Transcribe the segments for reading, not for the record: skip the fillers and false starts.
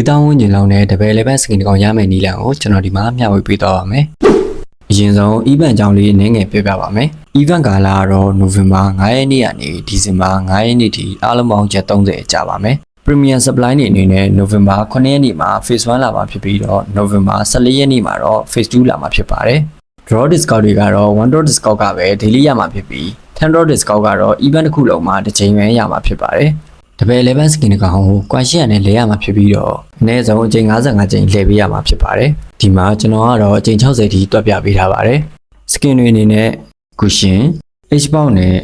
တောင်းဝန်းကျင်လောက်နဲ့တပယ်လည်းပဲစကင်ကောင်ရမယ်နီးလန်ကိုကျွန်တော်ဒီမှာမျှဝေပေးသွားပါမယ်။အရင်ဆုံး event အကြောင်းလေးနည်းငယ်ပြောပြပါမယ်။ event ကာလကတော့ November 9 ရက်နေ့ကနေ December 9 ရက်နေ့ထိအားလုံးပေါင်းချက်30ကြာပါမယ်။ Premium supply နေအနေနဲ့ November 9 ရက်နေ့မှာ Phase 1လာမှာဖြစ်ပြီးတော့ November 14 ရက်နေ့မှာတော့ Phase 2လာမှာဖြစ်ပါတယ်။ Draw discount တွေကတော့ $1 discount ကပဲ daily ရမှာဖြစ်ပြီး$10 discount ကတော့ event တစ်ခုလုံးမှာတစ်ချိန်ပဲရမှာဖြစ်ပါတယ်။တပယ်11 skin တစ်ကောင်ကိုကွန်ရှီယန်နဲ့လဲရမှာဖြစ်ပြီးတော့အနည်းဆုံးအချိန်55ချိန်လှည့်ပေးရမှာဖြစ်ပါတယ်။ဒီမှာကျွန်တော်ကတော့အချိန်60ထိတွက်ပြပေးထားပါတယ်။ skin တွေအနေနဲ့ cushion, H-bound နဲ့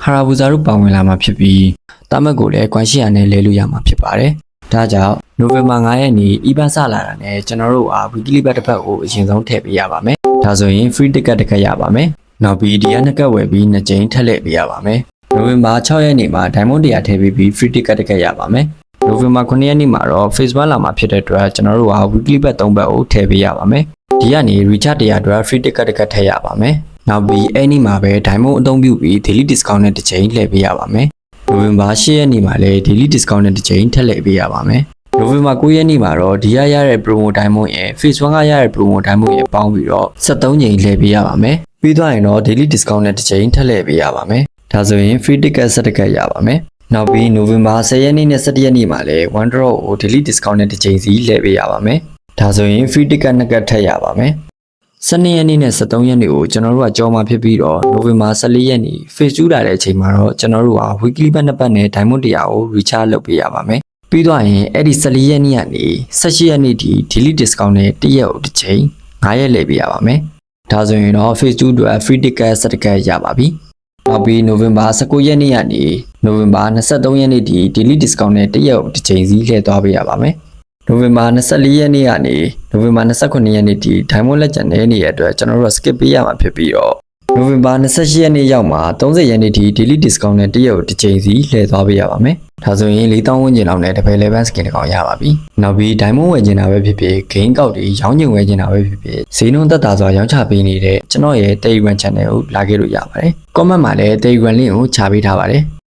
Harabuza တို့ပါဝင်လာမှာဖြစ်ပြီးတာမတ်ကိုလည်းကွန်ရှီယန်နဲ့လဲလို့ရမှာဖြစ်ပါတယ်။ဒါကြောင့် November 9 ရက်နေ့ event စလာတာနဲ့ကျွန်တော်တို့အား weekly bet တစ်ဖက်ကိုအရင်ဆုံးထည့်ပေးရပါမယ်။ဒါဆိုရင် free ticket တစ်ခါရပါမယ်။နောက်ပြီးဒီကနှစ်ကတ်ဝယ်ပြီး2ကြိမ်ထည့်လက်ပေးရပါမယ်။ November 6 ရက်နေ့မှာ Diamond 100ထည့်ပေးပြီး free ticket တစ်ခါရပါမယ်။ November 9 ရက်နေ့မှာတော့ Phase 1လာမှာဖြစ်တဲ့အတွက်ကျွန်တော်တို့ဟာ weekly bet 3ဘက်ကိုထည့်ပေးရပါမယ်။ဒီကနေ recharge 100အတွက် free ticket တစ်ခါထည့်ရပါမယ်။နောက်ပြီးအဲ့ဒီမှာပဲ Diamond အသုံးပြုပြီး daily discount နဲ့တစ်ကြိမ်လှည့်ပေးရပါမယ်။ November 10 ရက်နေ့မှာလည်း daily discount နဲ့တစ်ကြိမ်ထည့်လှည့်ပေးရပါမယ်။ November 9 ရက်နေ့မှာတော့ဒီရရတဲ့ promo Diamond ရဲ့ Phase 1ကရတဲ့ promo Diamond ရဲ့ပေါင်းပြီးတော့73ကြိမ်လှည့်ပေးရပါမယ်။ပြီးသွားရင်တော့ daily discount နဲ့တစ်ကြိမ်ထည့်လှည့်ပေးရပါမယ်။ဒါဆိုရင် free ticket 7 ticket ရပါမယ်။နောက်ပြီး November 10 ရက်နေ့နဲ့17 ရက်နေ့မှာလည်း one draw ကို daily discount နဲ့တစ်ကြိမ်စီလှည့်ပေးရပါမယ်။ဒါဆိုရင် free ticket 2 ticket ထည့်ရပါမယ်။12ရက်နေ့နဲ့13ရက်နေ့ကိုကျွန်တော်တို့ကကြော်မှာဖြစ်ပြီးတော့ November 14 ရက်နေ့ Phase 2လာတဲ့အချိန်မှာတော့ကျွန်တော်တို့ဟာ weekly bet 2ပတ်နဲ့ Diamond 100ကို recharge လုပ်ပေးရပါမယ်။ပြီးသွားရင်အဲ့ဒီ14ရက်နေ့ကနေ18ရက်နေ့ထိ daily discount နဲ့1ရက်ကိုတစ်ချိန်9ရက်လှည့်ပေးရပါမယ်။ဒါဆိုရင်တော့ Phase 2အတွက် free ticket 7 ticket ရပါပြီ။နောက်ပြီး November 19 ရက်နေ့ကနေ November 23 ရက်နေ့ထိ daily discount နဲ့1ရက်ကိုတစ်ချိန်စီလှည့်သွားပေးရပါမယ်။ November 24 ရက်နေ့ကနေ November 29 ရက်နေ့ထိ Diamond လက်ကျန်တဲ့နေ့ရဲ့အတွက်ကျွန်တော်တို့ skip ပေးရမှာဖြစ်ပြီးတော့ November 28 ရက်နေ့ရောက်မှာ30ရက်နေ့ထိ daily discount နဲ့1ရက်ကိုတစ်ချိန်စီလှည့်သွားပေးရပါမယ်။ဒါဆိုရင်4000ဝန်းကျင်လောက်နဲ့တပယ်11 skin တစ်ကောင်ရပါပြီ။နောက်ပြီး Diamond ဝယ်ချင်တာပဲဖြစ်ဖြစ် gain ကောက်တွေရောင်းချင်ဝယ်ချင်တာပဲဖြစ်ဖြစ်ဈေးနှုန်းသက်သာစွာရောင်းချပေးနေတဲ့ကျွန်တော်ရဲ့ Telegram channel ကိုလာခဲ့လို့ရပါတယ်။ comment မှာလည်း Telegram link ကိုချပေးထားပါတယ်။